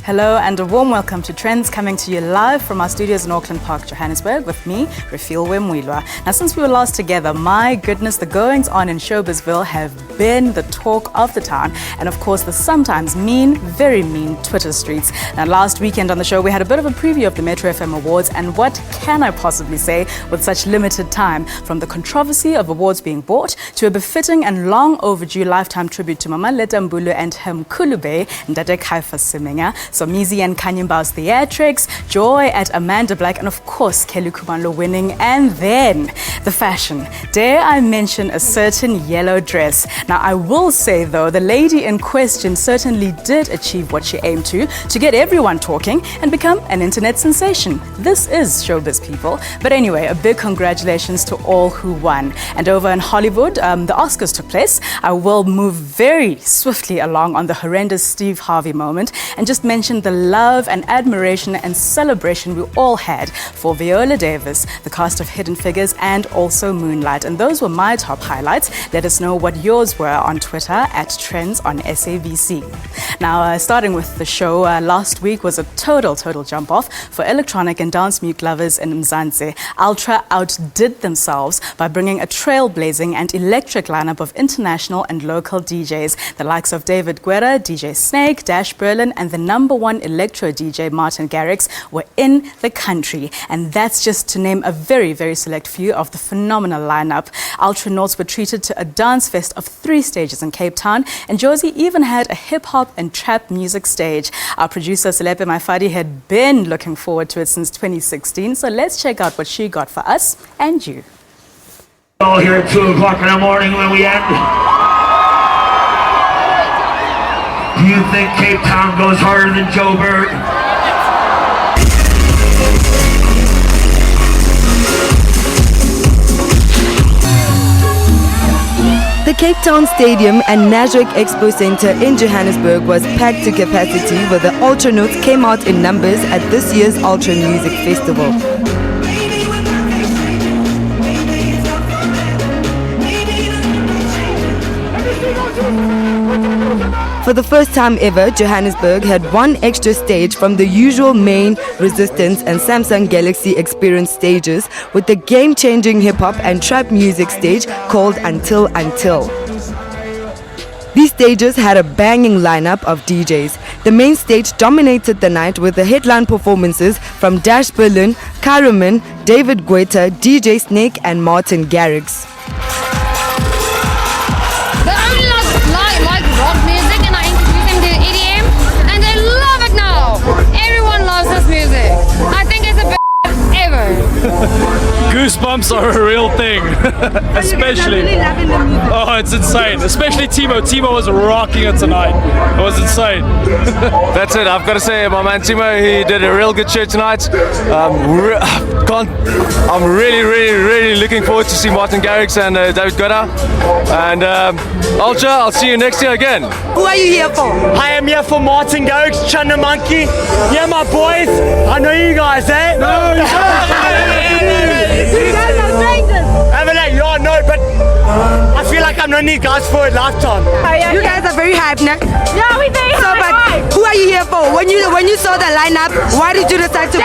Hello and a warm welcome to Trendz, coming to you live from our studios in Auckland Park, Johannesburg, with me, Refilwe Mwilwa. Now, since we were last together, my goodness, the goings on in Showbizville have been the talk of the town, and of course the sometimes mean, very mean Twitter streets. Now, last weekend on the show we had a bit of a preview of the Metro FM Awards, and what can I possibly say with such limited time? From the controversy of awards being bought to a befitting and long overdue lifetime tribute to Mama Leta Mbulu and her Mkhulube Ndade Kaifa Siminga, Somizi and Kanyimba's theatrics, joy at Amanda Black, and of course Kelly Khumalo winning, and then the fashion. Dare I mention a certain yellow dress? Now, I will say though, the lady in question certainly did achieve what she aimed to get everyone talking and become an internet sensation. This is showbiz, people. But anyway, a big congratulations to all who won. And over in Hollywood, the Oscars took place. I will move very swiftly along on the horrendous Steve Harvey moment and just mention the love and admiration and celebration we all had for Viola Davis, the cast of Hidden Figures, and also Moonlight. And those were my top highlights. Let us know what yours were on Twitter at Trendz on SABC. Now, starting with the show, last week was a total jump off for electronic and dance music lovers in Mzansi. Ultra outdid themselves by bringing a trailblazing and electric lineup of international and local DJs. The likes of David Guetta, DJ Snake, Dash Berlin, and the number one electro DJ Martin Garrix were in the country. And that's just to name a very select few of the phenomenal lineup. Ultranauts were treated to a dance fest of 3 stages in Cape Town, and Josie even had a hip-hop and trap music stage. Our producer Selepe Maifadi had been looking forward to it since 2016, so let's check out what she got for us and you. All here at 2 o'clock in the morning when we end. Do you think Cape Town goes harder than Joburg? The Cape Town Stadium and Nasrec Expo Centre in Johannesburg was packed to capacity, where the Ultranauts came out in numbers at this year's Ultra Music Festival. For the first time ever, Johannesburg had one extra stage from the usual main, Resistance and Samsung Galaxy Experience stages, with the game-changing hip-hop and trap music stage called Until. These stages had a banging lineup of DJs. The main stage dominated the night with the headline performances from Dash Berlin, Karaman, David Guetta, DJ Snake and Martin Garrix. Goosebumps are a real thing. Especially, oh, it's insane. Especially Timo. Timo was rocking it tonight. It was insane. That's it. I've got to say, my man Timo, he did a real good show tonight. I'm really looking forward to see Martin Garrix and David Guetta. And Ultra, I'll see you next year again. Who are you here for? I am here for Martin Garrix, Chana Monkey. Yeah, my boys. I know you guys, eh? No, you guys are strangers. Yeah, no, but I feel like I've known these guys for a lifetime. You guys are very hyped, no? Yeah, we very So, but who are you here for? When you saw the lineup, why did you decide to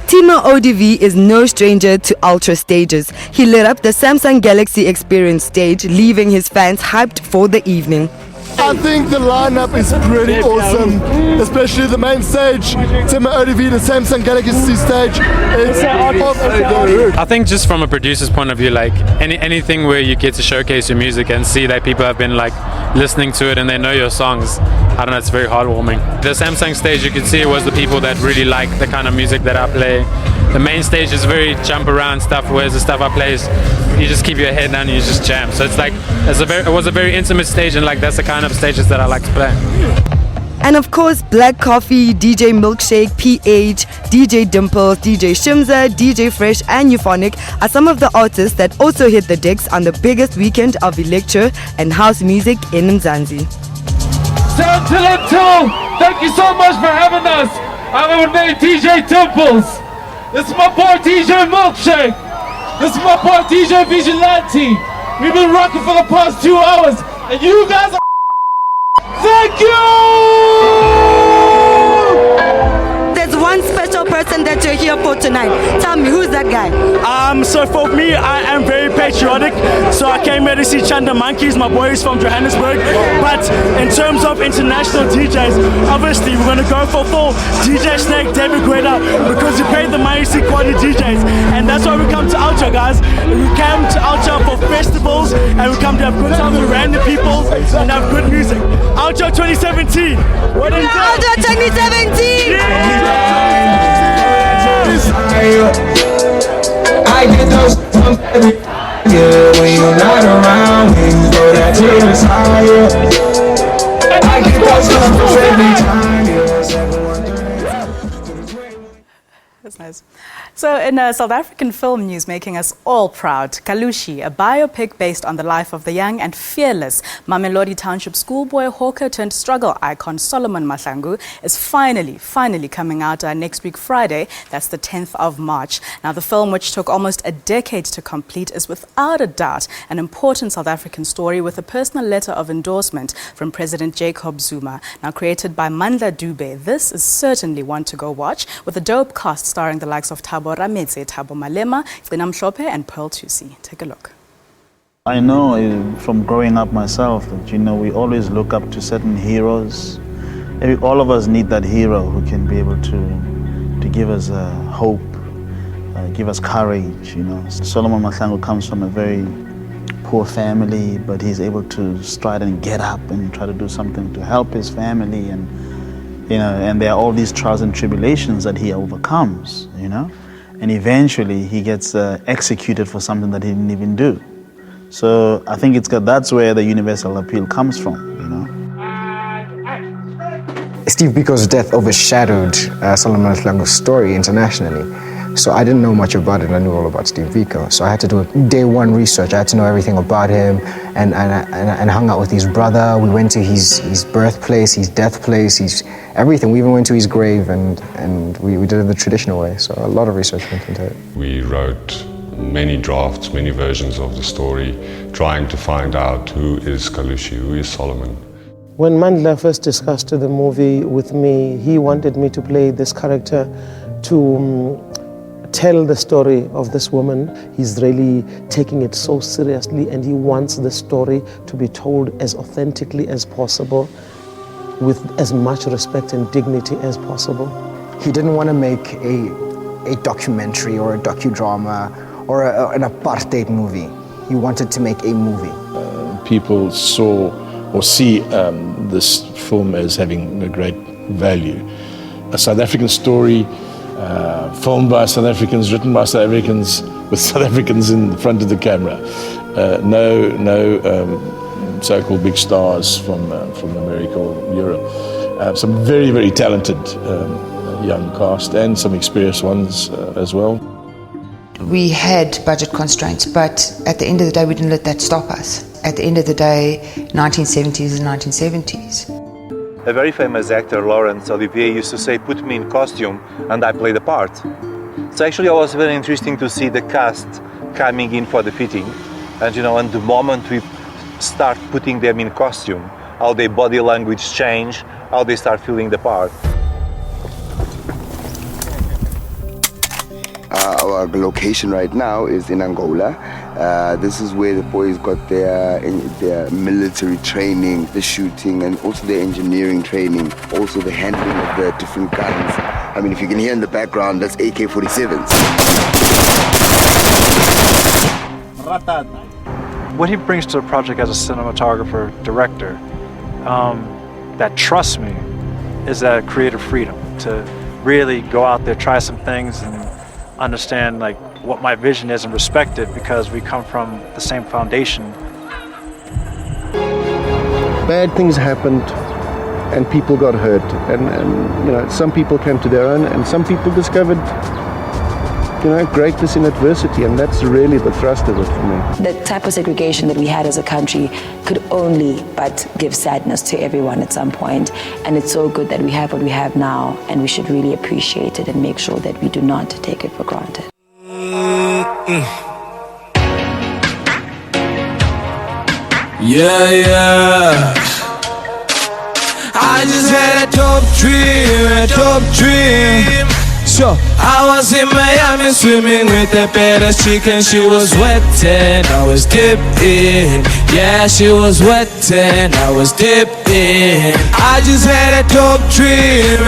Timo ODV is no stranger to Ultra stages. He lit up the Samsung Galaxy Experience stage, leaving his fans hyped for the evening. I think the lineup is pretty awesome, especially the main stage, Timo ODV, the Samsung Galaxy stage. It's off the roof. I think just from a producer's point of view, like anything where you get to showcase your music and see that people have been like listening to it and they know your songs, I don't know, it's very heartwarming. The Samsung stage, you could see it was the people that really like the kind of music that I play. The main stage is very jump around stuff, whereas the stuff I play is you just keep your head down and you just jam. So it's like it was a very intimate stage, and like that's the kind of stages that I like to play. And of course, Black Coffee, DJ Milkshake, PH, DJ Dimples, DJ Shimza, DJ Fresh and Euphonic are some of the artists that also hit the decks on the biggest weekend of electro and house music in Mzansi. Until, thank you so much for having us. I'm with me, DJ Dimples. This is my boy DJ Milkshake. This is my boy DJ Vigilante. We've been rocking for the past 2 hours, and you guys are Thank you! There's one special person that you're here for tonight. Tell me, who's that guy? So for me, I am very patriotic. So I came here to see Chanda Monkeys. My boy is from Johannesburg. But in terms of international DJs, obviously we're going to go for full DJ Snake, David Guetta, because we paid the money to see quality DJs. And that's why we come to Ultra, guys. We came to Ultra for festivals, and we come to have good time with random people and have good music. Ultra 2017. What is that? Ultra 2017! I get those every when you're not around, when you go that to the side. I get those every time. That's nice. So in South African film news making us all proud, Kalushi, a biopic based on the life of the young and fearless Mamelodi Township schoolboy hawker turned struggle icon Solomon Mahlangu, is finally coming out next week Friday. That's the 10th of March. Now the film, which took almost a decade to complete, is without a doubt an important South African story with a personal letter of endorsement from President Jacob Zuma. Now created by Mandla Dube, this is certainly one to go watch, with a dope cast starring the likes of Thabo Rametse, Thabo Malema, Gcina Mhlophe and Pearl Thusi. Take a look. I know from growing up myself that, we always look up to certain heroes. All of us need that hero who can be able to give us hope, give us courage, Solomon Mahlangu comes from a very poor family, but he's able to stride and get up and try to do something to help his family, and there are all these trials and tribulations that he overcomes, and eventually he gets executed for something that he didn't even do. So I think that's where the universal appeal comes from, Steve Biko's death overshadowed Solomon Mahlangu's story internationally. So I didn't know much about it. I knew all about Steve Biko. So I had to do day one research. I had to know everything about him, and hung out with his brother. We went to his birthplace, his death place, his everything. We even went to his grave, and we did it the traditional way. So a lot of research went into it. We wrote many drafts, many versions of the story, trying to find out who is Kalushi, who is Solomon. When Mandla first discussed the movie with me, he wanted me to play this character to tell the story of this woman. He's really taking it so seriously, and he wants the story to be told as authentically as possible, with as much respect and dignity as possible. He didn't want to make a documentary or a docudrama or an apartheid movie. He wanted to make a movie. People saw or see this film as having a great value. A South African story, filmed by South Africans, written by South Africans, with South Africans in the front of the camera. No so-called big stars from America or Europe. Some very, very talented young cast, and some experienced ones as well. We had budget constraints, but at the end of the day, we didn't let that stop us. At the end of the day, 1970s and 1970s. A very famous actor, Laurence Olivier, used to say, "Put me in costume and I play the part." So actually it was very interesting to see the cast coming in for the fitting, and and the moment we start putting them in costume, how their body language change, how they start feeling the part. Our location right now is in Angola. This is where the boys got their military training, the shooting, and also their engineering training, also the handling of the different guns. I mean, if you can hear in the background, that's AK-47s. What he brings to the project as a cinematographer, director, that trusts me, is that creative freedom to really go out there, try some things, and understand what my vision is and respect it, because we come from the same foundation. Bad things happened and people got hurt, and some people came to their own, and some people discovered greatness in adversity, and that's really the thrust of it for me. The type of segregation that we had as a country could only but give sadness to everyone at some point, and it's so good that we have what we have now, and we should really appreciate it and make sure that we do not take it for granted. Yeah. just had a dope dream. So I was in Miami swimming with that badass chick and she was wet and I was dipping. Yeah, she was wet and I was dipping. I just had a dope dream.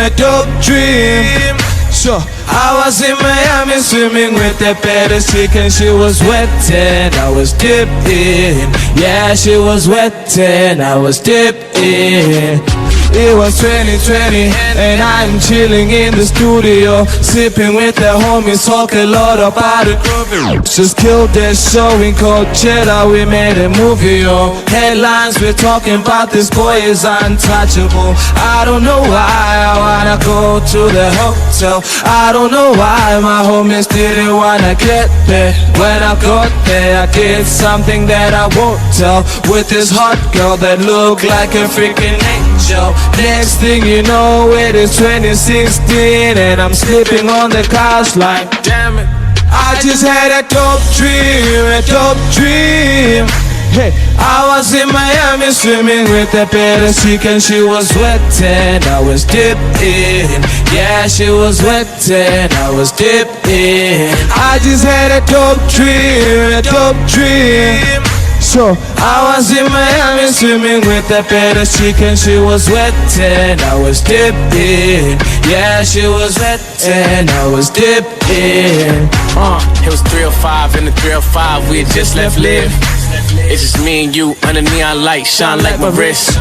So I was in Miami swimming with that badass chick and she was wet and I was dipping. Yeah, she was wet and I was dipping. It was 2020 and I'm chilling in the studio, sipping with the homies, talk a lot about it. Just killed that show in Coachella, we made a movie, yo. Headlines, we're talking about this boy is untouchable. I don't know why I wanna go to the hotel. I don't know why my homies didn't wanna get there. When I got there, I did something that I won't tell. With this hot girl that looked like a freaking angel. Next thing you know, it is 2016 and I'm sleeping on the couch like, damn it, I just had a dope dream. Hey, I was in Miami swimming with that badass chick and she was wet and I was dipping. Yeah, she was wet and I was dipping. I just had a dope dream. So I was in Miami swimming with that badass chick and she was wet and I was dipping. Yeah, she was wet and I was dipping. It was 305 in the 305, we had just left live. It's just me and you under neon light, shine like my wrist.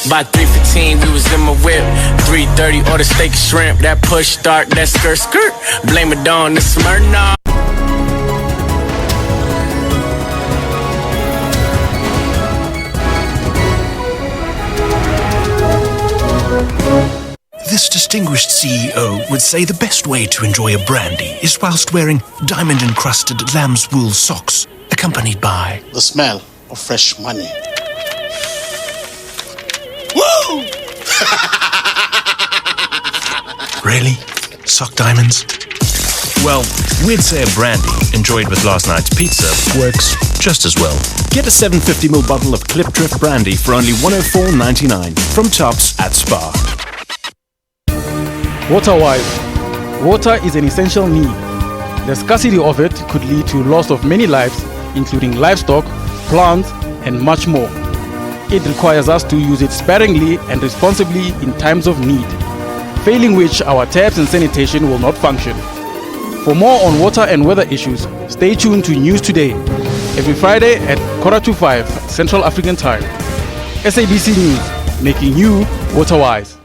By 3:15 we was in my whip. 3:30 order steak and shrimp. That push start, that skirt. Blame it on the Smirnoff. This distinguished CEO would say the best way to enjoy a brandy is whilst wearing diamond-encrusted lamb's wool socks, accompanied by the smell of fresh money. Woo! Really? Sock diamonds? Well, we'd say a brandy enjoyed with last night's pizza works just as well. Get a 750ml bottle of Clip Drift brandy for only $104.99 from Tops at Spar. Water-wise, water is an essential need. The scarcity of it could lead to loss of many lives, including livestock, plants, and much more. It requires us to use it sparingly and responsibly in times of need, failing which our taps and sanitation will not function. For more on water and weather issues, stay tuned to News Today, every Friday at 4:45 Central African Time. SABC News, making you water-wise.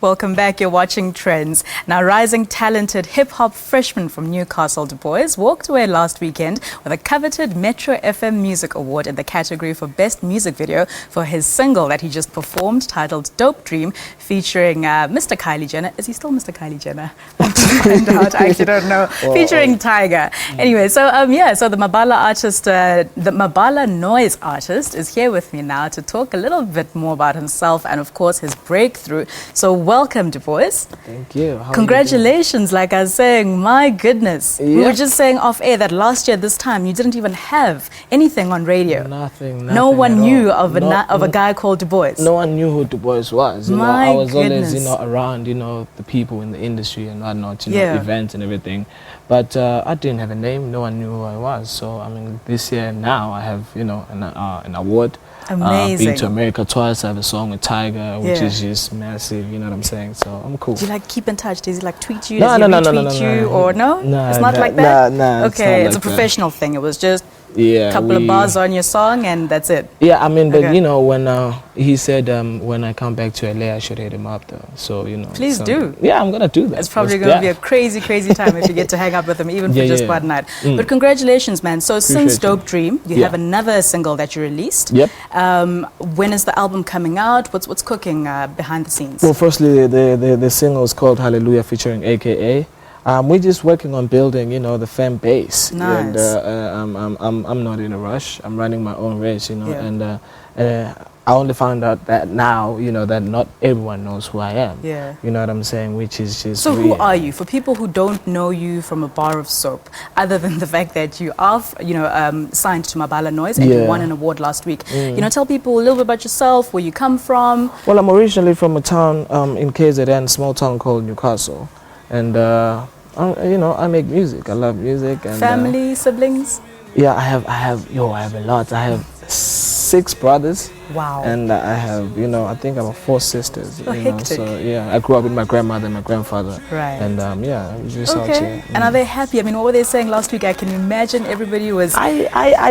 Welcome back. You're watching Trends. Now, rising talented hip-hop freshman from Newcastle, Du Bois, walked away last weekend with a coveted Metro FM Music Award in the category for Best Music Video for his single that he just performed, titled Dope Dream, featuring Mr. Kylie Jenner. Is he still Mr. Kylie Jenner? I have to find out. I actually don't know. Featuring Tiger. Anyway, so the Mabala artist, the Mabala Noise artist is here with me now to talk a little bit more about himself and, of course, his breakthrough. So welcome, Du Bois. Thank you. How Congratulations, like I was saying, my goodness. Yeah. We were just saying off air that last year this time you didn't even have anything on radio. Nothing no one knew of a guy called Du Bois. No one knew who Du Bois was. You know, My I was goodness. always, around, the people in the industry and whatnot, events and everything. But I didn't have a name. No one knew who I was. So, this year now I have, an award. Amazing. Been to America twice. I have a song with Tiger, which Yeah. is just massive. You know what I'm saying? So I'm cool. Do you like keep in touch? Does he like tweet you? No, Does he retweet you? no. Or no? No, it's not no, like that? no, Okay, it's it's not a like professional thing. It was just Yeah, a couple of bars on your song and that's it. Yeah, I mean, but Okay. you know, when he said when I come back to LA, I should hit him up though. So you know, Please do. Yeah, I'm gonna do that. It's probably Let's- going to be yeah. a crazy, crazy time if you get to hang out with him, even for Yeah, just yeah. one night. Mm. But congratulations, man. So since Appreciate you. Dope Dream, you Yeah. have another single that you released. Yep. When is the album coming out? What's cooking behind the scenes? Well, firstly, the single is called Hallelujah, featuring AKA. We're just working on building, you know, the fan base. Nice. And I'm not in a rush. I'm running my own race, you know, Yeah. and I only found out that now, you know, that not everyone knows who I am. Yeah. You know what I'm saying? Which is just. So who weird. are you? For people who don't know you from a bar of soap, other than the fact that you are, signed to Mabala Noise and you Yeah. won an award last week. Mm. You know, tell people a little bit about yourself, where you come from. Well, I'm originally from a town in KZN, small town called Newcastle, and I make music. I love music. And, Family, siblings. Yeah, I have a lot. I have 6 brothers. Wow. And I have, I think about 4 sisters. So hectic. So yeah, I grew up with my grandmother and my grandfather. Right. And yeah, it was just out Okay. here. And are they happy? I mean, what were they saying last week? I can imagine everybody was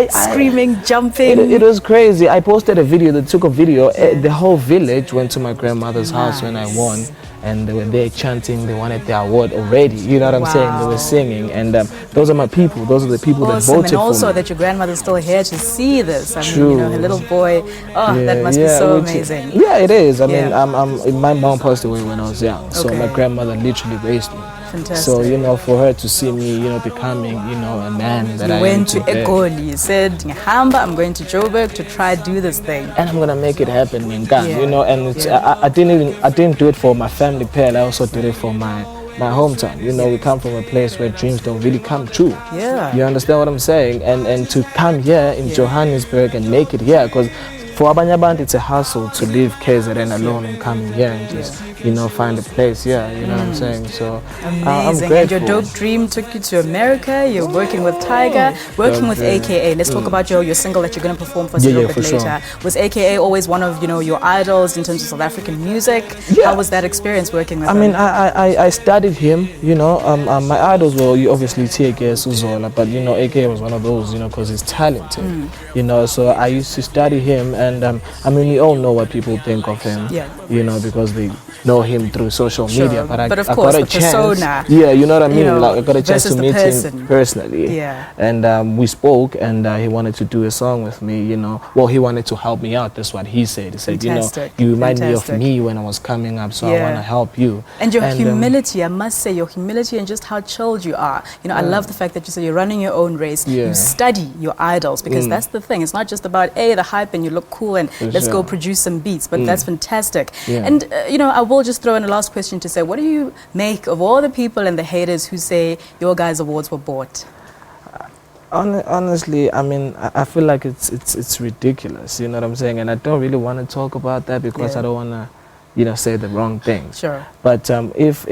screaming, jumping. It was crazy. I posted a video. They took a video. The whole village went to my grandmother's house when I won. And they were there chanting. They wanted their award already. You know what I'm saying? They were singing. And those are my people. Those are the people that Awesome. voted And also for me. that your grandmother's still here to see this. I mean, True. her little boy. Oh, that must be so which is- amazing. Yeah, it is. I mean, Yeah. my mom passed away when I was young. So Okay. my grandmother literally raised me. Fantastic. So, for her to see me, becoming, a man that You I went to am today. Egoli. You said, Ngahamba, I'm going to Joburg to try do this thing. And I'm gonna make it happen, Minka. Yeah. And it's, I didn't do it for my family pair. I also did it for my hometown. We come from a place where dreams don't really come true. Yeah. You understand what I'm saying? And to come here in Johannesburg and make it here, because for Abanyaband, it's a hassle to leave KZN alone and coming here and just, find a place here. You know what I'm saying? So I'm Amazing. grateful. And your Dope Dream took you to America. You're working with Tiger, working Dope with Dream. AKA. Let's talk about your single that you're going to perform for us a Yeah, little yeah, bit for later. sure. Was AKA always one of your idols in terms of South African music? How was that experience working with I him? mean, I studied him, my idols were obviously TK, Suzola, but, AK was one of those, because he's talented, so I used to study him, and, we all know what people think of him, because they know him through social Sure. media, but But of I course, got a the chance, persona, yeah, you know what I mean, like, I got a chance versus to the meet person. him personally, Yeah. and we spoke, and he wanted to do a song with me, well, he wanted to help me out, that's what he said. He said, Fantastic. you remind Fantastic. me of me when I was coming up, so I Yeah. want to help you. And your humility, I must say, your humility and just how chilled you are. I love the fact that you say you're running your own race. Yeah. You study your idols because that's the thing. It's not just about, the hype and you look cool and For let's go sure. produce some beats, but that's fantastic. Yeah. And, I will just throw in a last question to say, what do you make of all the people and the haters who say your guys' awards were bought? Honestly, I feel like it's ridiculous, you know what I'm saying? And I don't really want to talk about that because I don't want to, say the wrong things. Sure. But if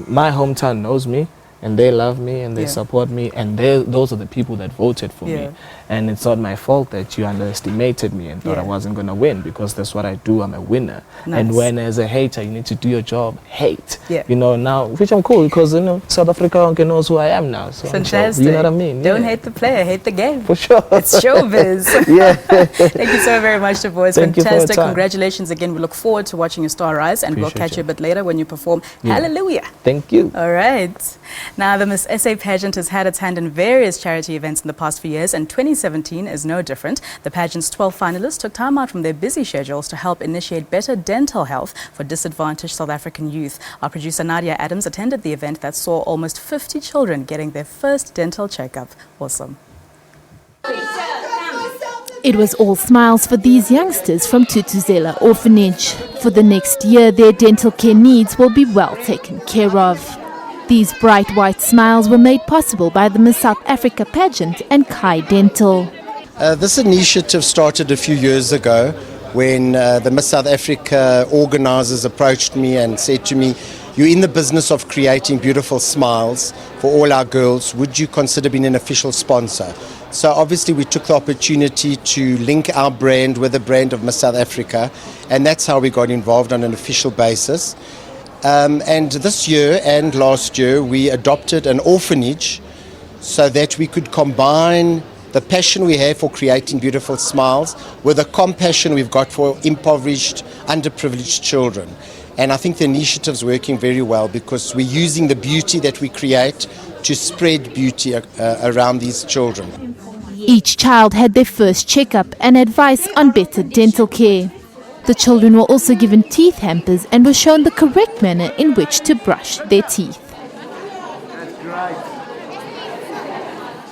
my hometown knows me and they love me and they support me and those are the people that voted for me, and it's not my fault that you underestimated me and thought I wasn't going to win because that's what I do. I'm a winner. Nice. And when as a hater, you need to do your job, hate. Yeah. Now, which I'm cool because, South Africa knows who I am now. So I'm chill. Fantastic. You know what I mean? Don't Yeah. hate the player, hate the game. For sure. It's showbiz. Yeah. Thank you so very much, Devoe. It's Thank you for your fantastic. time. Congratulations again. We look forward to watching your star rise, and we'll Appreciate catch you a bit later when you perform Hallelujah. Thank you. All right. Now, the Miss SA pageant has had its hand in various charity events in the past few years, and 2017 is no different. The pageant's 12 finalists took time out from their busy schedules to help initiate better dental health for disadvantaged South African youth. Our producer Nadia Adams attended the event that saw almost 50 children getting their first dental checkup. Awesome. It was all smiles for these youngsters from Tutuzela Orphanage. For the next year, their dental care needs will be well taken care of. These bright white smiles were made possible by the Miss South Africa pageant and Kai Dental. This initiative started a few years ago when the Miss South Africa organisers approached me and said to me, "You're in the business of creating beautiful smiles for all our girls. Would you consider being an official sponsor?" So obviously we took the opportunity to link our brand with the brand of Miss South Africa, and that's how we got involved on an official basis. And this year and last year we adopted an orphanage so that we could combine the passion we have for creating beautiful smiles with the compassion we've got for impoverished, underprivileged children. And I think the initiative's working very well because we're using the beauty that we create to spread beauty around these children. Each child had their first checkup and advice on better dental care. The children were also given teeth hampers and were shown the correct manner in which to brush their teeth.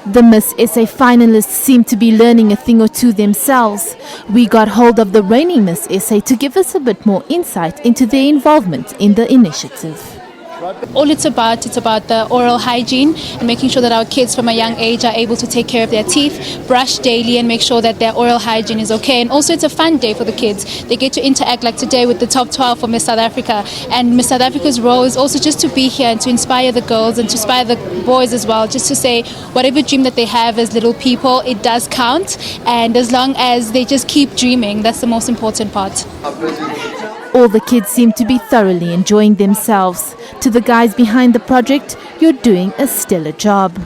The Miss SA finalists seem to be learning a thing or two themselves. We got hold of the reigning Miss SA to give us a bit more insight into their involvement in the initiative. All it's about the oral hygiene and making sure that our kids from a young age are able to take care of their teeth, brush daily and make sure that their oral hygiene is okay. And also it's a fun day for the kids. They get to interact like today with the top 12 for Miss South Africa. And Miss South Africa's role is also just to be here and to inspire the girls and to inspire the boys as well. Just to say whatever dream that they have as little people, it does count. And as long as they just keep dreaming, that's the most important part. All the kids seem to be thoroughly enjoying themselves. To the guys behind the project, you're doing a stellar job.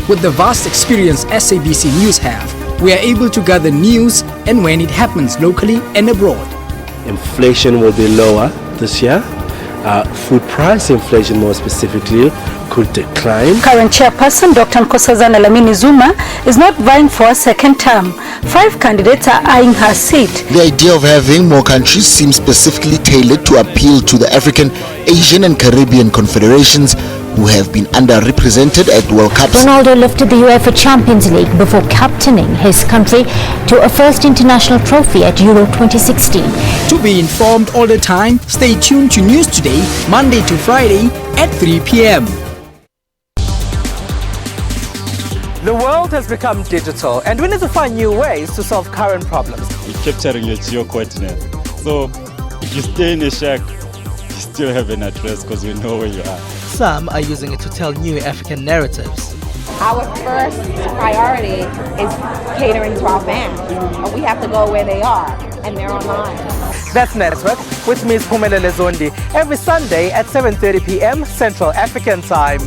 With the vast experience SABC News have, we are able to gather news and when it happens locally and abroad. Inflation will be lower this year. Food price inflation more specifically could decline. Current chairperson Dr. Nkosazana Lamini Zuma is not vying for a second term. 5 candidates are eyeing her seat. The idea of having more countries seems specifically tailored to appeal to the African, Asian and Caribbean confederations who have been underrepresented at World Cups. Ronaldo lifted the UEFA Champions League before captaining his country to a first international trophy at Euro 2016. To be informed all the time, stay tuned to News Today, Monday to Friday at 3 p.m. The world has become digital and we need to find new ways to solve current problems. You're capturing your geo coordinate. So if you stay in a shack, you still have an address because we know where you are. Some are using it to tell new African narratives. Our first priority is catering to our fans. We have to go where they are, and they're online. That's Network with Ms. Phumelele Zondi every Sunday at 7:30 p.m. Central African Time.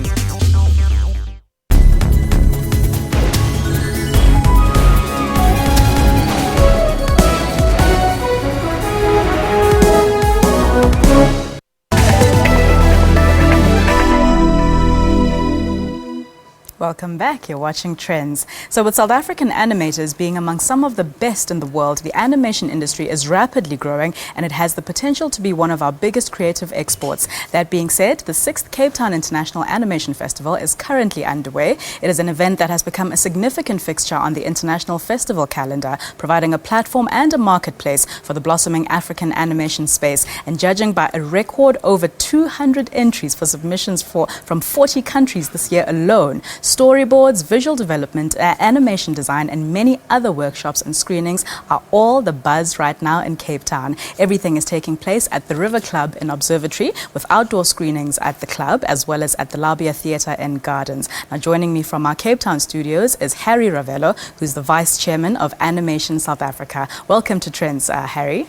Welcome back. You're watching Trends. So with South African animators being among some of the best in the world, the animation industry is rapidly growing and it has the potential to be one of our biggest creative exports. That being said, the 6th Cape Town International Animation Festival is currently underway. It is an event that has become a significant fixture on the international festival calendar, providing a platform and a marketplace for the blossoming African animation space. And judging by a record over 200 entries for submissions from 40 countries this year alone, storyboards, visual development, animation design, and many other workshops and screenings are all the buzz right now in Cape Town. Everything is taking place at the River Club in Observatory, with outdoor screenings at the club as well as at the Labia Theatre and Gardens. Now, joining me from our Cape Town studios is Harry Ravello, who's the Vice Chairman of Animation South Africa. Welcome to Trends, Harry.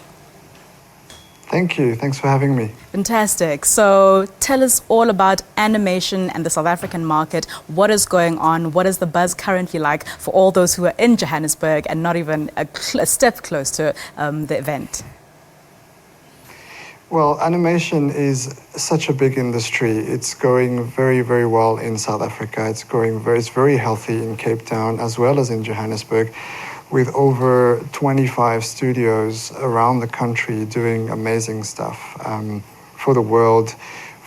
Thank you. Thanks for having me. Fantastic. So tell us all about animation and the South African market. What is going on? What is the buzz currently like for all those who are in Johannesburg and not even a step close to the event? Well, animation is such a big industry. It's going very, very well in South Africa. It's very healthy in Cape Town as well as in Johannesburg, with over 25 studios around the country doing amazing stuff for the world,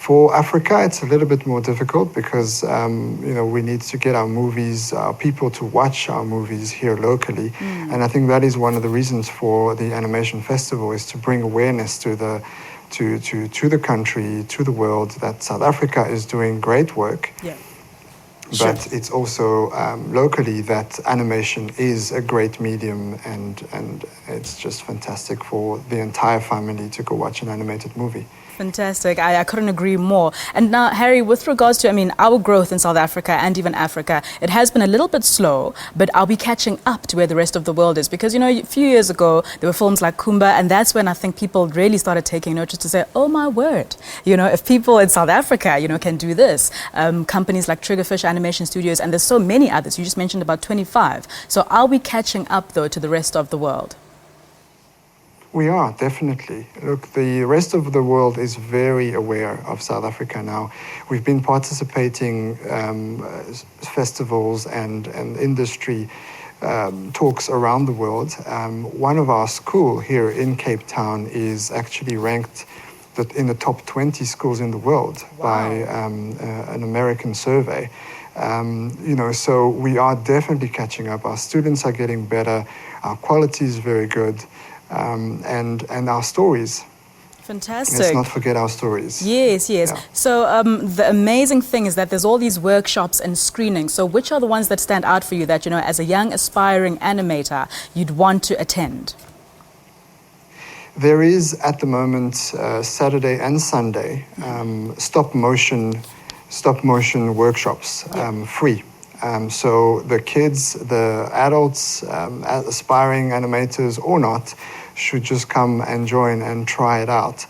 For Africa, it's a little bit more difficult because we need to get our movies, people to watch our movies here locally, and I think that is one of the reasons for the Animation Festival, is to bring awareness to the country, to the world, that South Africa is doing great work. Yeah. But it's also locally that animation is a great medium, and it's just fantastic for the entire family to go watch an animated movie. Fantastic. I couldn't agree more. And now, Harry, with regards to, our growth in South Africa and even Africa, it has been a little bit slow, but are we catching up to where the rest of the world is? Because, a few years ago, there were films like Kumba, and that's when I think people really started taking notice to say, oh my word, if people in South Africa, can do this. Companies like Triggerfish Animation Studios, and there's so many others. You just mentioned about 25. So are we catching up, though, to the rest of the world? We are, definitely. Look, the rest of the world is very aware of South Africa now. We've been participating festivals and industry talks around the world. One of our school here in Cape Town is actually ranked in the top 20 schools in the world by an American survey. So we are definitely catching up. Our students are getting better. Our quality is very good. And our stories. Fantastic. Let's not forget our stories. Yes. Yeah. So the amazing thing is that there's all these workshops and screenings. So which are the ones that stand out for you that, as a young aspiring animator, you'd want to attend? There is, at the moment, Saturday and Sunday, stop motion workshops, free. So the kids, the adults, aspiring animators or not, should just come and join and try it out.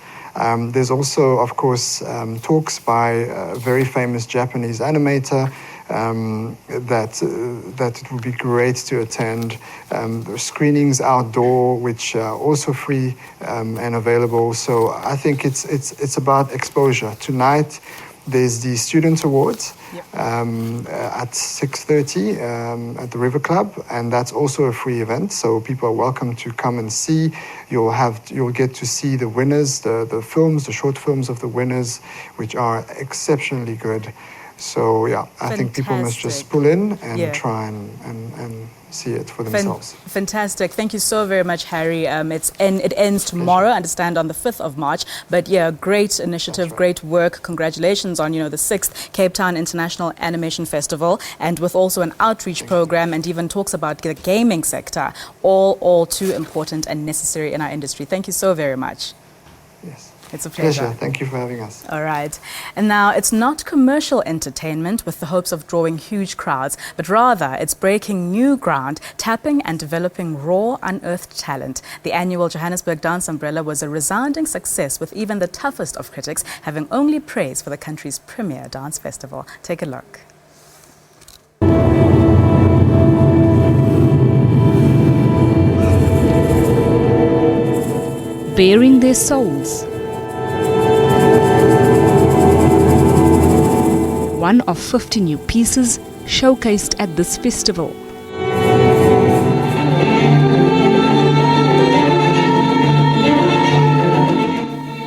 There's also, of course, talks by a very famous Japanese animator that it would be great to attend. There are screenings outdoor, which are also free and available. So I think it's about exposure. Tonight, there's the Student Awards at 6:30 at the River Club, and that's also a free event. So people are welcome to come and see. You'll get to see the winners, the films, the short films of the winners, which are exceptionally good. So I think people must just pull in and try and see it for themselves. Fantastic. Thank you so very much, Harry. It ends tomorrow, I understand, on the 5th of March. But great initiative, great work. Congratulations on, the 6th Cape Town International Animation Festival, and with also an outreach program and even talks about the gaming sector, all too important and necessary in our industry. Thank you so very much. Yes. It's a pleasure. Thank you for having us. All right. And now it's not commercial entertainment with the hopes of drawing huge crowds, but rather it's breaking new ground, tapping and developing raw, unearthed talent. The annual Johannesburg Dance Umbrella was a resounding success, with even the toughest of critics having only praise for the country's premier dance festival. Take a look. Bearing their souls. One of 50 new pieces showcased at this festival.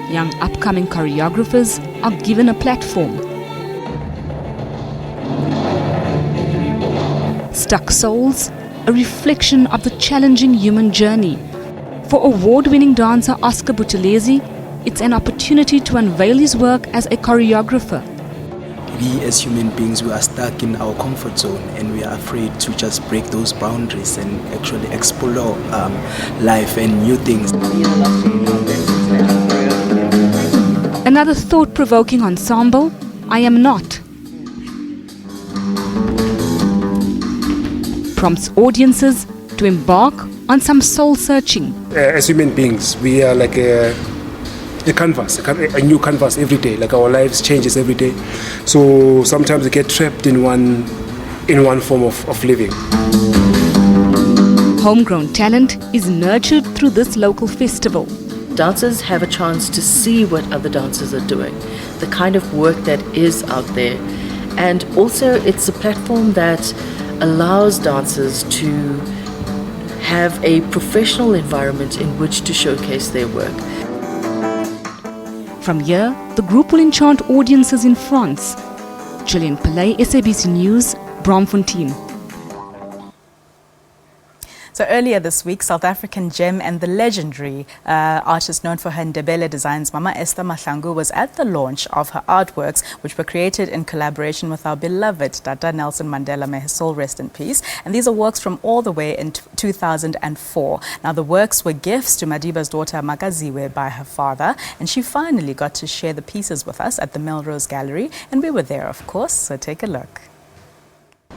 Young upcoming choreographers are given a platform. Stuck Souls, a reflection of the challenging human journey. For award-winning dancer Oscar Buthelezi, it's an opportunity to unveil his work as a choreographer. We as human beings, we are stuck in our comfort zone, and we are afraid to just break those boundaries and actually explore life and new things. Another thought-provoking ensemble, I Am Not, prompts audiences to embark on some soul-searching. As human beings, we are like a canvas, a new canvas every day. Like our lives changes every day. So sometimes we get trapped in one form of living. Homegrown talent is nurtured through this local festival. Dancers have a chance to see what other dancers are doing, the kind of work that is out there. And also it's a platform that allows dancers to have a professional environment in which to showcase their work. From here, the group will enchant audiences in France. Gillian Pillay, SABC News, Braamfontein. So earlier this week, South African gem and the legendary artist known for her Ndebele designs, Mama Esther Mahlangu, was at the launch of her artworks, which were created in collaboration with our beloved Tata Nelson Mandela, may his soul rest in peace. And these are works from all the way in 2004. Now, the works were gifts to Madiba's daughter Makaziwe by her father, and she finally got to share the pieces with us at the Melrose Gallery, and we were there, of course, so take a look.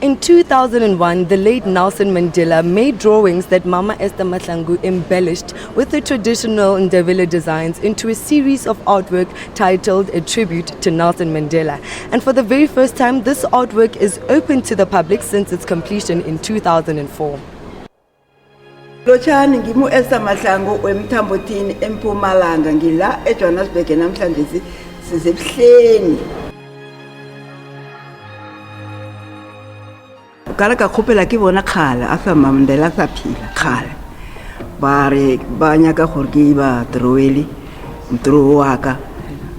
In 2001, the late Nelson Mandela made drawings that Mama Esther Mahlangu embellished with the traditional Ndebele designs into a series of artwork titled A Tribute to Nelson Mandela. And for the very first time, this artwork is open to the public since its completion in 2004. Lochani ngimu Esther Mahlangu wemthambothini eMpumalanga ngila eJohannesburg namhlanje sisebuhleni. Kala ka khopela ke bona khala a fa Mandela sa phila khala ba re ba nyaka gore ke ba drawele mtro wa ka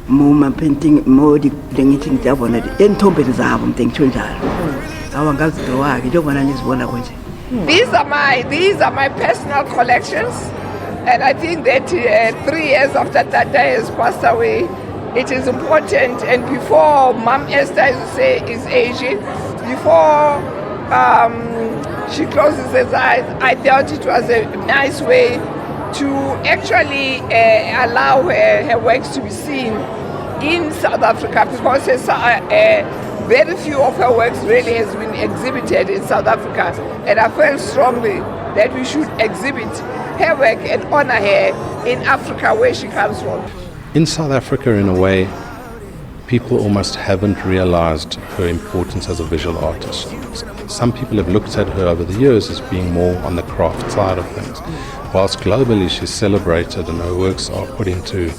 mo ma painting mo di dengithing tsa bona di enthombe zabo mtengitsho njalo awa ngazi drawa ke jo bona nizibona konje. These are my personal collections, and I think that 3 years after Tata has passed away, it is important. And before Mom Esther is aging, before she closes her eyes, I thought it was a nice way to actually allow her works to be seen in South Africa, because very few of her works really has been exhibited in South Africa, and I felt strongly that we should exhibit her work and honor her in Africa, where she comes from. In South Africa, in a way, people almost haven't realized her importance as a visual artist. Some people have looked at her over the years as being more on the craft side of things. Whilst globally she's celebrated and her works are put into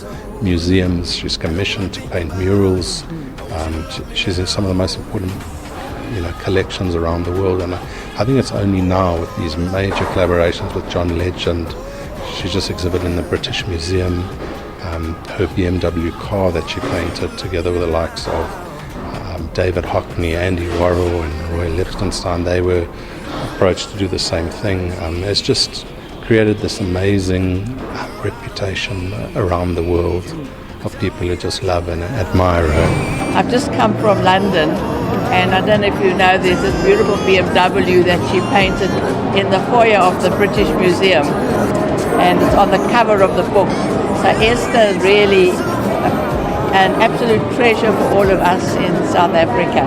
museums, she's commissioned to paint murals, she's in some of the most important collections around the world. And I think it's only now with these major collaborations with John Legend. She's just exhibited in the British Museum. Her BMW car that she painted together with the likes of David Hockney, Andy Warhol and Roy Lichtenstein. They were approached to do the same thing. It's just created this amazing reputation around the world of people who just love and admire her. I've just come from London, and I don't know if you know, there's this beautiful BMW that she painted in the foyer of the British Museum, and it's on the cover of the book. So Esther is really an absolute treasure for all of us in South Africa.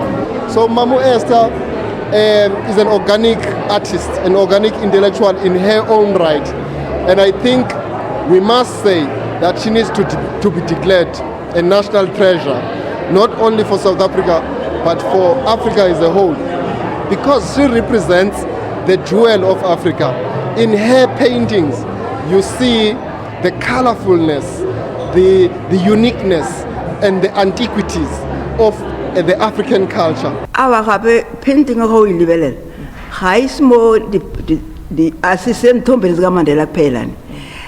So Mamu Esther is an organic artist, an organic intellectual in her own right. And I think we must say that she needs to be declared a national treasure, not only for South Africa, but for Africa as a whole. Because she represents the jewel of Africa. In her paintings, you see the colorfulness, the uniqueness, and the antiquities of the African culture. Our painting of how you live, high small the assistant Tombes Mandela Pelan.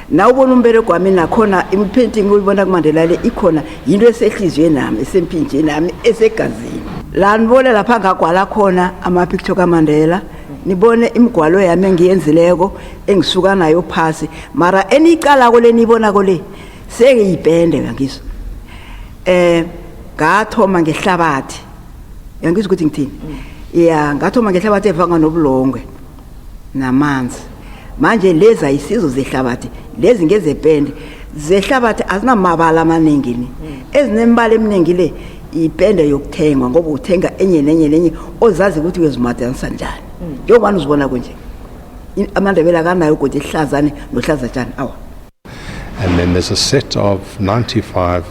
Now, one better Kwamina Kona, in painting with one of Mandela Icona, Indresekizinam, Sempinam, Esekazi. Landvola La Panga Kuala Kona, Ama Picture Mandela, Nibone Imqualo, Yamengi and Zilego, and Sugana yo Pasi, Mara any Galagole Nibona Gole, say Bende Yangis. Gato Mangeslavat, Yangis good thing. Yeah, Gato Mangeslavat Vangan of Long, Namans. Manje leza isizo zehlabathi lezi ngezepende zehlabathi azinamabala amaningini ezinembala eminingi le ipende yokuthengwa ngoba uthenga enye nenye ozazi ukuthi uyezimadanisa njani njengobani uzibona konje amandebela kanayo ukuthi ihlazane nohlazatshani awa. And then there's a set of 95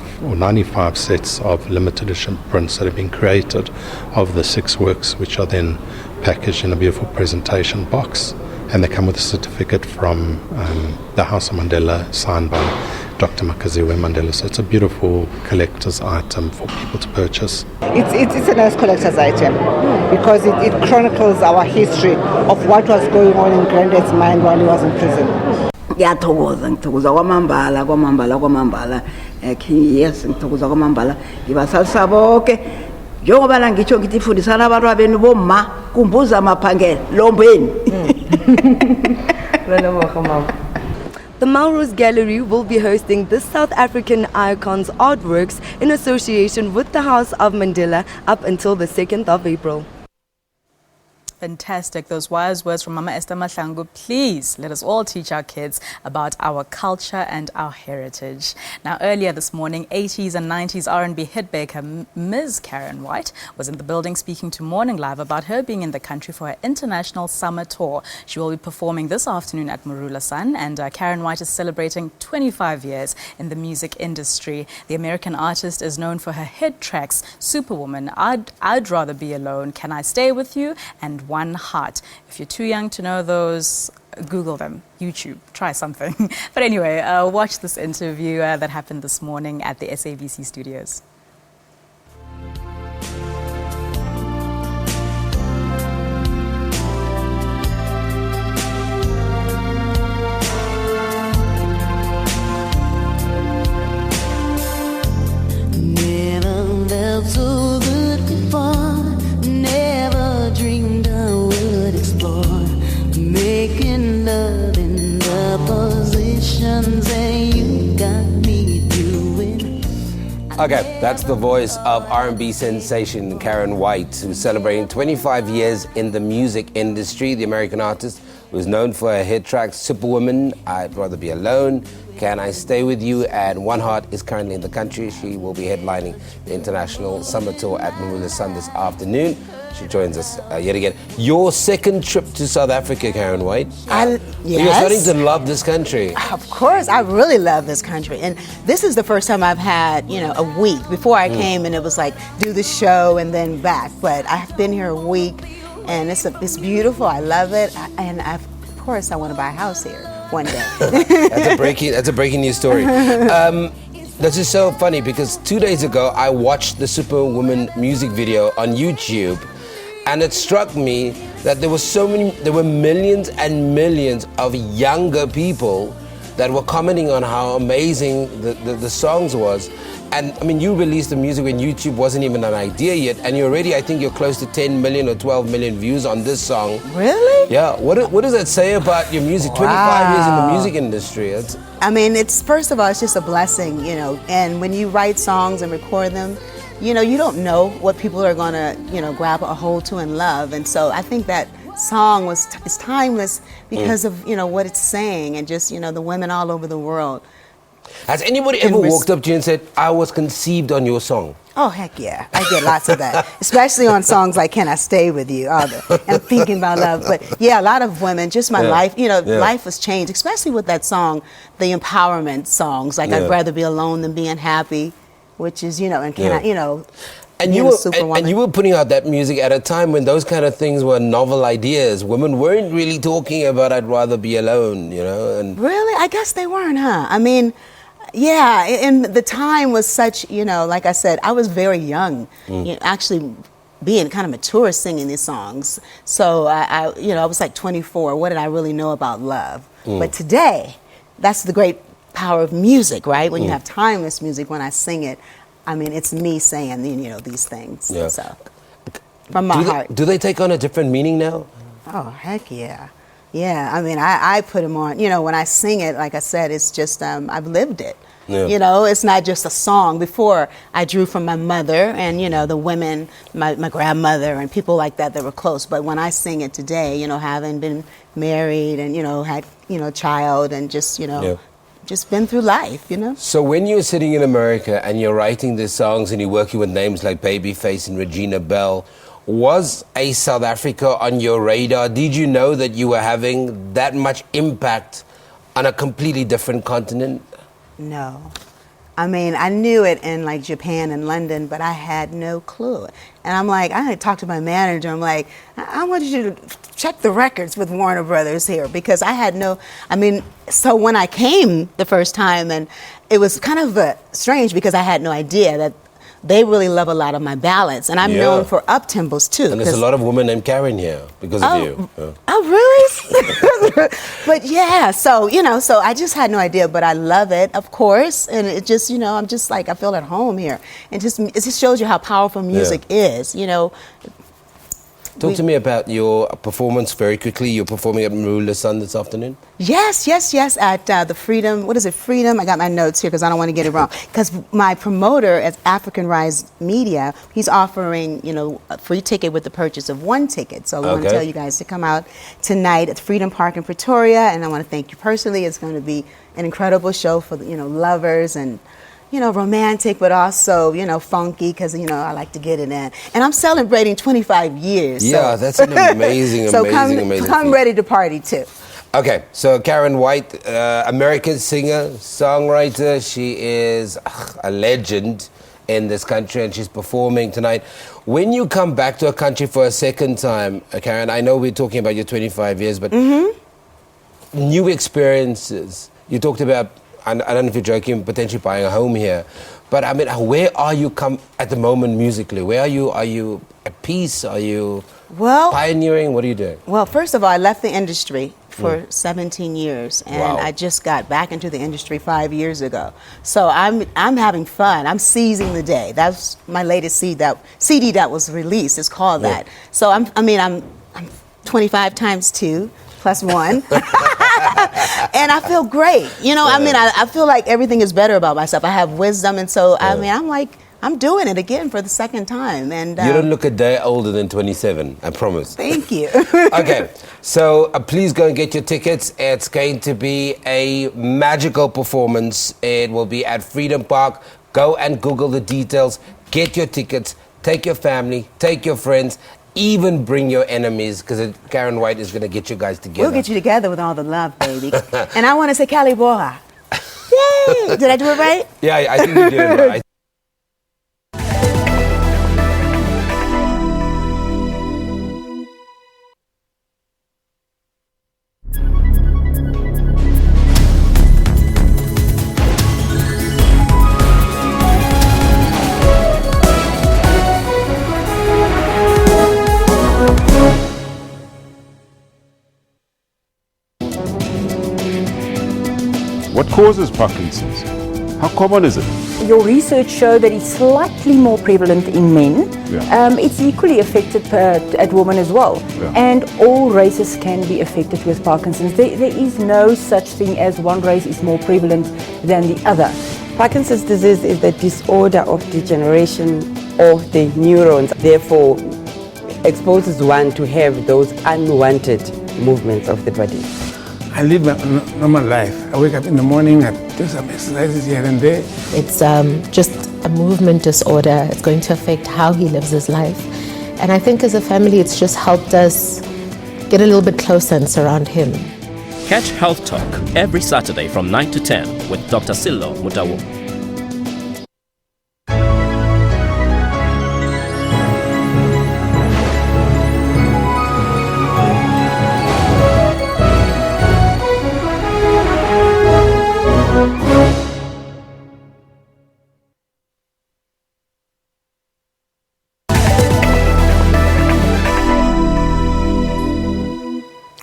sets of limited edition prints that have been created of the 6 works, which are then packaged in a beautiful presentation box. And they come with a certificate from the House of Mandela, signed by Dr. Makaziwe Mandela. So it's a beautiful collector's item for people to purchase. It's a nice collector's item because it chronicles our history of what was going on in Granddad's mind while he was in prison. ngithokoza kwamambala yes ngithokoza kwamambala ngibasalisa bonke njengoba la ngitsho ngithi ifundisana abantu benu bomma kumbuza amaphangela lombeni. The Melrose Gallery will be hosting the South African icons' artworks in association with the House of Mandela up until the 2nd of April. Fantastic. Those wise words from Mama Esther Mahlangu. Please let us all teach our kids about our culture and our heritage. Now, earlier this morning, 80s and 90s R&B hitmaker Ms. Karen White was in the building speaking to Morning Live about her being in the country for her international summer tour. She will be performing this afternoon at Marula Sun, and Karen White is celebrating 25 years in the music industry. The American artist is known for her hit tracks Superwoman, I'd Rather Be Alone, Can I Stay With You, and One Heart. If you're too young to know those, Google them, YouTube, try something. But anyway, watch this interview that happened this morning at the SABC studios. Never felt so good before, never dreamed I would explore, making love in the positions that you got me doing. Okay, that's the voice of R&B sensation Karen White, who's celebrating 25 years in the music industry. The American artist was known for her hit tracks Superwoman, I'd Rather Be Alone, Can I Stay With You, and One Heart is currently in the country. She will be headlining the international summer tour at Marula Sun this afternoon. She joins us yet again. Your second trip to South Africa, Karen White. Yes. You're starting to love this country. Of course, I really love this country. And this is the first time I've had, a week. Before I came and it was like, do the show and then back. But I've been here a week and it's beautiful. I love it. And of course, I want to buy a house here one day. That's a breaking news story. This is so funny because 2 days ago, I watched the Superwoman music video on YouTube. And it struck me that there were millions and millions of younger people that were commenting on how amazing the songs was. And I mean, you released the music when YouTube wasn't even an idea yet, and I think you're close to 10 million or 12 million views on this song. Really? Yeah. What does that say about your music? Wow. 25 years in the music industry. First of all, it's just a blessing, and when you write songs and record them, you don't know what people are going to, grab a hold to and love. And so I think that song is timeless because of, what it's saying and just, the women all over the world. Has anybody ever walked up to you and said, I was conceived on your song? Oh, heck yeah. I get lots of that, especially on songs like Can I Stay With You? I'm thinking about love. But yeah, a lot of women, just my life, life was changed, especially with that song, the empowerment songs, like I'd rather be alone than being happy, which is, and can I, And you were putting out that music at a time when those kind of things were novel ideas. Women weren't really talking about I'd rather be alone, And really? I guess they weren't, huh? I mean, yeah, and the time was such, like I said, I was very young, actually being kind of mature singing these songs. So I was like 24. What did I really know about love? But today, that's the great power of music, right? When you have timeless music, when I sing it, I mean, it's me saying, these things. Yeah. So, from my heart. Do they take on a different meaning now? Oh, heck yeah. Yeah, I mean, I put them on, when I sing it, like I said, it's just, I've lived it. Yeah. It's not just a song. Before, I drew from my mother and, the women, my grandmother and people like that were close. But when I sing it today, having been married and, had, a child and just, just been through life, So when you're sitting in America and you're writing these songs and you're working with names like Babyface and Regina Bell, was a South Africa on your radar? Did you know that you were having that much impact on a completely different continent? No. I mean, I knew it in like Japan and London, but I had no clue. And I'm like, I talked to my manager. I'm like, I want you to check the records with Warner Brothers here because I had so when I came the first time, and it was kind of strange because I had no idea that they really love a lot of my ballads, and I'm known for up tempos too. And there's a lot of women named Karen here because of you. Oh, really? But yeah, so, so I just had no idea, but I love it, of course. And it just, I'm just like, I feel at home here. And it just shows you how powerful music is, Talk to me about your performance very quickly. You're performing at Marula Sun this afternoon? Yes, at the Freedom, what is it, Freedom? I got my notes here because I don't want to get it wrong. Because my promoter at African Rise Media, he's offering, a free ticket with the purchase of one ticket. So I want to tell you guys to come out tonight at Freedom Park in Pretoria. And I want to thank you personally. It's going to be an incredible show for, lovers and romantic, but also, funky, because, I like to get it in. And I'm celebrating 25 years. Yeah, that's an amazing, so amazing come ready to party, too. Okay, so Karen White, American singer, songwriter. She is a legend in this country, and she's performing tonight. When you come back to a country for a second time, Karen, I know we're talking about your 25 years, but new experiences. You talked about, I don't know if you're joking, potentially buying a home here. But I mean, where are you at the moment musically? Where are you? Are you at peace? Are you pioneering? What are you doing? Well, first of all, I left the industry for 17 years, and I just got back into the industry 5 years ago. So I'm having fun. I'm seizing the day. That's my latest CD that was released. It's called that. So I'm 25 times 2 plus 1. And I feel great. I feel like everything is better about myself. I have wisdom, and so I'm doing it again for the second time. And you don't look a day older than 27, I promise. Thank you. Okay, so please go and get your tickets. It's going to be a magical performance. It will be at Freedom Park. Go and Google the details. Get your tickets. Take your family. Take your friends. Even bring your enemies, because Karen White is going to get you guys together. We'll get you together with all the love, baby. And I want to say Kalibora. Yay! Did I do it right? Yeah, I think you did it right. What causes Parkinson's? How common is it? Your research showed that it's slightly more prevalent in men. It's equally affected at women as well. And all races can be affected with Parkinson's. There is no such thing as one race is more prevalent than the other. Parkinson's disease is the disorder of degeneration of the neurons, therefore exposes one to have those unwanted movements of the body. I live a normal life. I wake up in the morning, I do some exercises here and there. It's just a movement disorder. It's going to affect how he lives his life. And I think as a family, it's just helped us get a little bit closer and surround him. Catch Health Talk every Saturday from 9 to 10 with Dr. Silo Mutawo.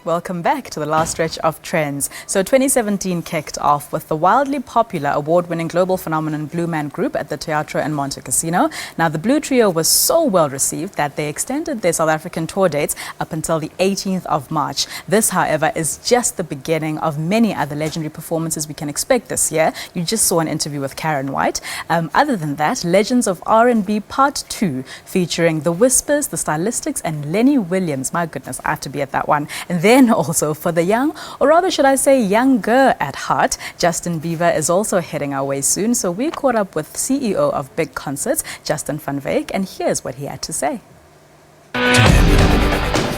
Welcome back to the last stretch of Trendz. So 2017 kicked off with the wildly popular award-winning global phenomenon Blue Man Group at the Teatro in Monte Cassino. Now, the Blue Trio was so well received that they extended their South African tour dates up until the 18th of March. This, however, is just the beginning of many other legendary performances we can expect this year. You just saw an interview with Karen White. Other than that, Legends of R&B Part 2 featuring The Whispers, The Stylistics and Lenny Williams. My goodness, I have to be at that one. And then also for the young, or rather should I say younger at heart, Justin Bieber is also heading our way soon. So we caught up with CEO of Big Concerts, Justin van Wyk, and here's what he had to say.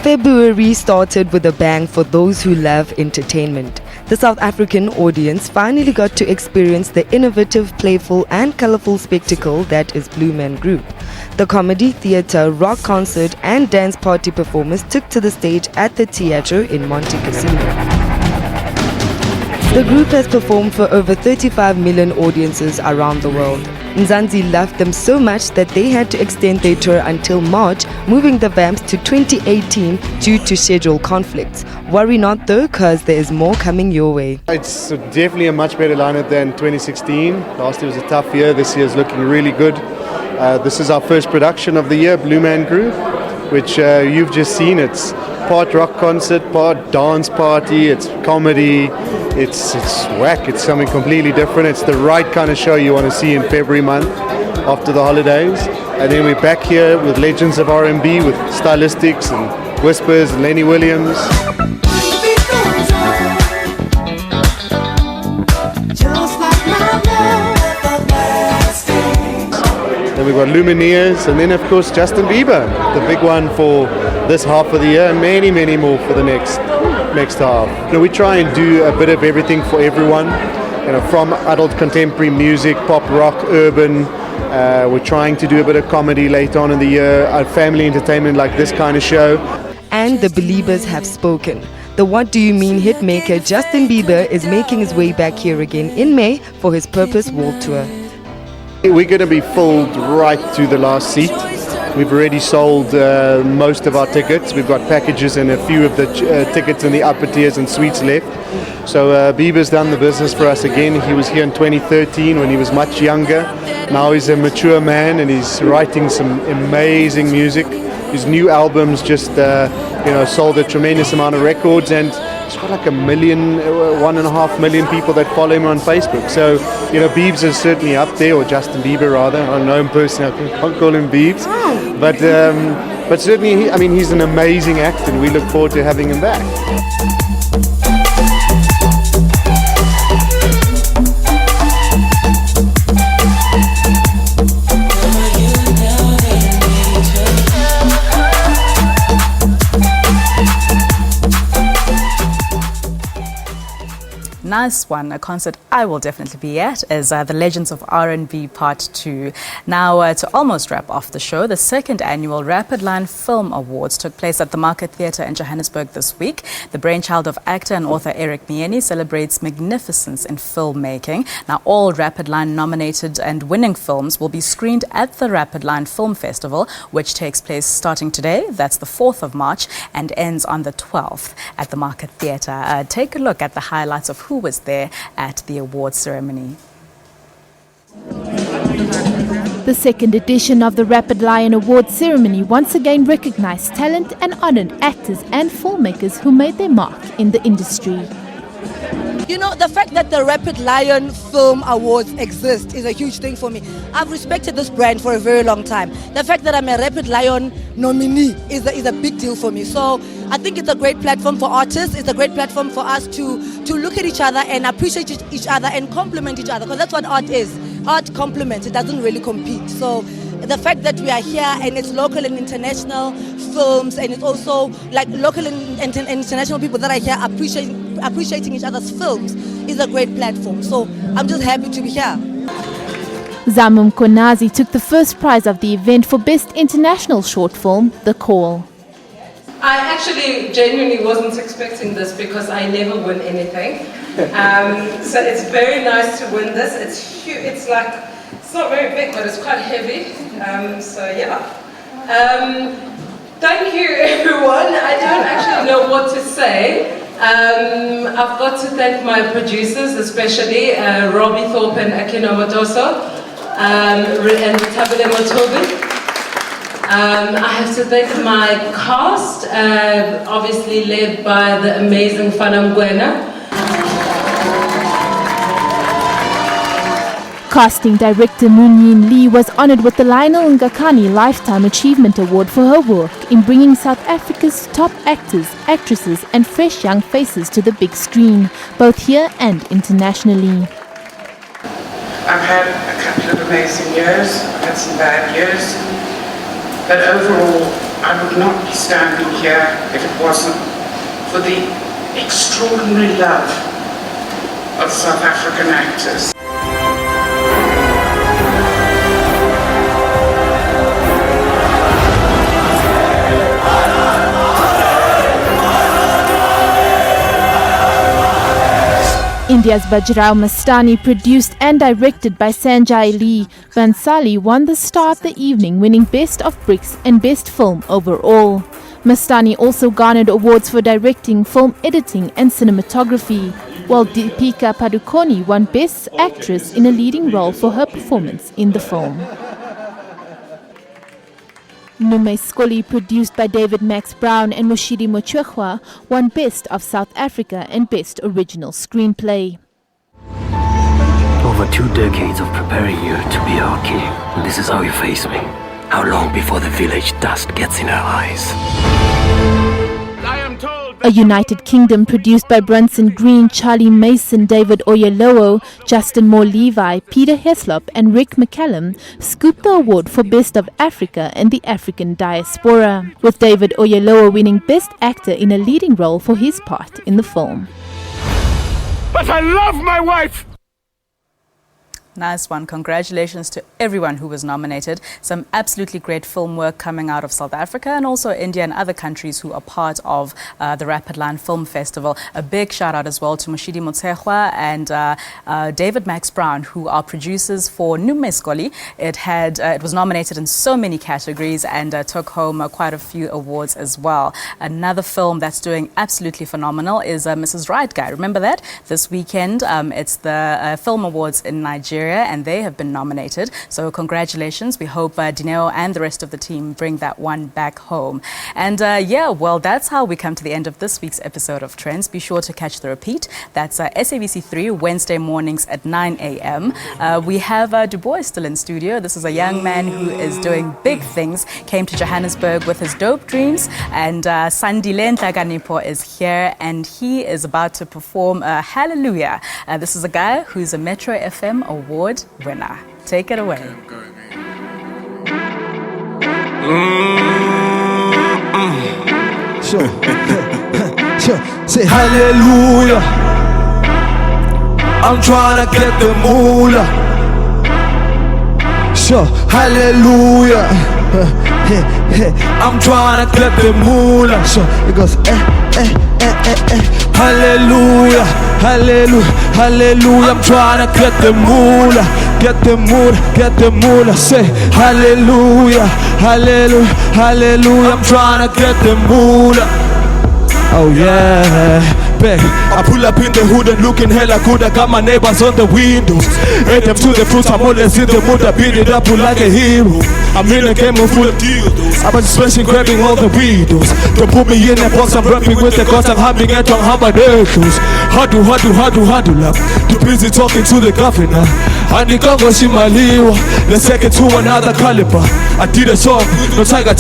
February started with a bang for those who love entertainment. The South African audience finally got to experience the innovative, playful and colourful spectacle that is Blue Man Group. The comedy, theatre, rock concert and dance party performers took to the stage at the Teatro in Monte Cassino. The group has performed for over 35 million audiences around the world. Mzansi loved them so much that they had to extend their tour until March, moving the Vamps to 2018 due to schedule conflicts. Worry not though, cause there is more coming your way. It's definitely a much better lineup than 2016. Last year was a tough year. This year is looking really good. This is our first production of the year, Blue Man Group, which you've just seen. It's part rock concert, part dance party, it's comedy, it's whack, it's something completely different. It's the right kind of show you want to see in February month after the holidays. And then we're back here with legends of R&B, with Stylistics and Whispers and Lenny Williams. Then we've got Lumineers, and then of course Justin Bieber, the big one for this half of the year, and many, many more for the next half. We try and do a bit of everything for everyone, from adult contemporary music, pop, rock, urban. We're trying to do a bit of comedy later on in the year, family entertainment like this kind of show. And the believers have spoken. The What Do You Mean hitmaker Justin Bieber is making his way back here again in May for his Purpose World Tour. We're going to be filled right to the last seat. We've already sold most of our tickets. We've got packages and a few of the tickets in the upper tiers and suites left. So Bieber's done the business for us again. He was here in 2013 when he was much younger. Now he's a mature man and he's writing some amazing music. His new albums just sold a tremendous amount of records, and he's got like 1.5 million people that follow him on Facebook. So, Biebs is certainly up there, or Justin Bieber rather. I don't know him personally, I can't call him Biebs. But certainly, he's an amazing act, and we look forward to having him back. Nice one. A concert I will definitely be at is the Legends of R&B Part 2. Now, to almost wrap off the show, the second annual Rapid Line Film Awards took place at the Market Theatre in Johannesburg this week. The brainchild of actor and author Eric Mieni celebrates magnificence in filmmaking. Now, all Rapid Line nominated and winning films will be screened at the Rapid Line Film Festival, which takes place starting today, that's the 4th of March, and ends on the 12th at the Market Theatre. Take a look at the highlights of who was there at the awards ceremony. The second edition of the Rapid Lion Awards ceremony once again recognized talent and honored actors and filmmakers who made their mark in the industry. The fact that the Rapid Lion Film Awards exist is a huge thing for me. I've respected this brand for a very long time. The fact that I'm a Rapid Lion nominee is a big deal for me. So I think it's a great platform for artists. It's a great platform for us to look at each other and appreciate each other and compliment each other, because that's what art is. Art complements, it doesn't really compete. So the fact that we are here and it's local and international films, and it's also like local and international people that are here appreciating each other's films, is a great platform. So I'm just happy to be here. Zamum Konazi took the first prize of the event for Best International Short Film, The Call. I actually genuinely wasn't expecting this because I never win anything. So it's very nice to win this. It's huge. It's not very big, but it's quite heavy. Thank you, everyone. I don't actually know what to say. I've got to thank my producers, especially Robbie Thorpe and Akino Motoso, and Tabile Motobi. I have to thank my cast, obviously led by the amazing Fana Mgwena. Casting director Moon Yin Lee was honored with the Lionel Ngakani Lifetime Achievement Award for her work in bringing South Africa's top actors, actresses and fresh young faces to the big screen, both here and internationally. I've had a couple of amazing years, I've had some bad years, but overall I would not be standing here if it wasn't for the extraordinary love of South African actors. In India's Bajrao Mastani, produced and directed by Sanjay Lee, Bansali won the Star of the Evening, winning Best of Bricks and Best Film overall. Mastani also garnered awards for directing, film editing and cinematography, while Deepika Padukone won Best Actress in a leading role for her performance in the film. Nume Skoli, produced by David Max Brown and Moshidi Mochwekwa, won Best of South Africa and Best Original Screenplay. Over 2 decades of preparing you to be our king, and this is how you face me. How long before the village dust gets in our eyes? A United Kingdom, produced by Brunson Green, Charlie Mason, David Oyelowo, Justin Moore Levi, Peter Heslop and Rick McCallum, scooped the award for Best of Africa and the African Diaspora, with David Oyelowo winning Best Actor in a leading role for his part in the film. But I love my wife! Nice one. Congratulations to everyone who was nominated. Some absolutely great film work coming out of South Africa and also India and other countries who are part of the Rapid Line Film Festival. A big shout out as well to Moshidi Mochwekwa and David Max Brown, who are producers for Nume Skoli. It was nominated in so many categories and took home quite a few awards as well. Another film that's doing absolutely phenomenal is Mrs. Right Guy. Remember that? This weekend, it's the Film Awards in Nigeria, and they have been nominated. So congratulations. We hope Dineo and the rest of the team bring that one back home. And well, that's how we come to the end of this week's episode of Trendz. Be sure to catch the repeat. That's SABC 3 Wednesday mornings at 9 a.m. We have Du Bois still in studio. This is a young man who is doing big things. Came to Johannesburg with his dope dreams. And Sandile Nhlakanipho is here and he is about to perform Hallelujah. This is a guy who's a Metro FM award winner. Take it away. Sure. Say hallelujah. I'm trying to get the moolah. Sure, hallelujah. I'm trying to get the moolah. Sure, it goes hallelujah, hallelujah, hallelujah. I'm trying to get the moolah, get the moolah, get the moolah. Say hallelujah, hallelujah, hallelujah. I'm trying to get the moolah. Oh yeah. I pull up in the hood and looking hella good. I got my neighbors on the windows. Add them to the fruits, I'm always in the mood. I beat it up like a hero. I'm in a game of full of dildos. I'm smashing, grabbing all the windows. Don't put me in a box, I'm rapping with the gods. I'm having it on haberdashers. Huddle up. Too busy talking to the governor. And the Congo Shimaliwa. Let's take it to another caliber. I did a song, no tiger.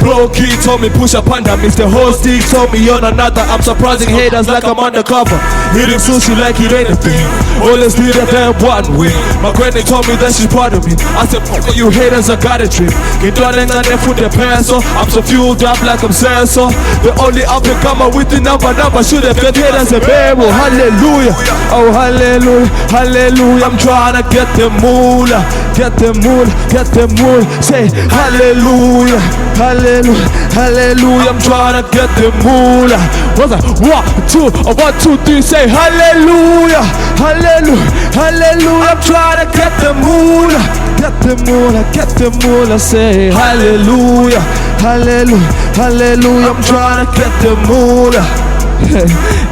Blow key told me push up under. Mr. Hosting told me on another. I'm surprising haters like I'm undercover. Hitting sushi like it ain't a thing. Always did a damn one way. My granny told me that she's proud of me. I said, fuck you haters, I got a dream. Get done and then put the pencil. I'm so fueled up like I'm sensor. The only up and comer with the number should have got haters a barrel. Hallelujah. Oh hallelujah, hallelujah. I'm trying to get the moolah, get the moolah, get the moolah. Say hallelujah, hallelujah, hallelujah. I'm trying to get the moolah. What's that? 1, 2, 3. Say hallelujah, hallelujah, hallelujah. I'm trying to get the moolah, get the moolah, get the moolah. Say hallelujah, hallelujah, hallelujah. I'm trying to get the moolah.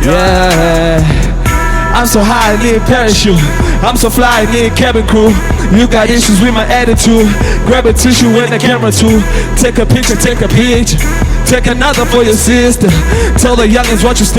Yeah. I'm so high, I need a parachute. I'm so fly, I need a cabin crew. You got issues with my attitude. Grab a tissue and a camera too. Take a picture, take a picture. Take another for your sister. Tell the youngins what you stand.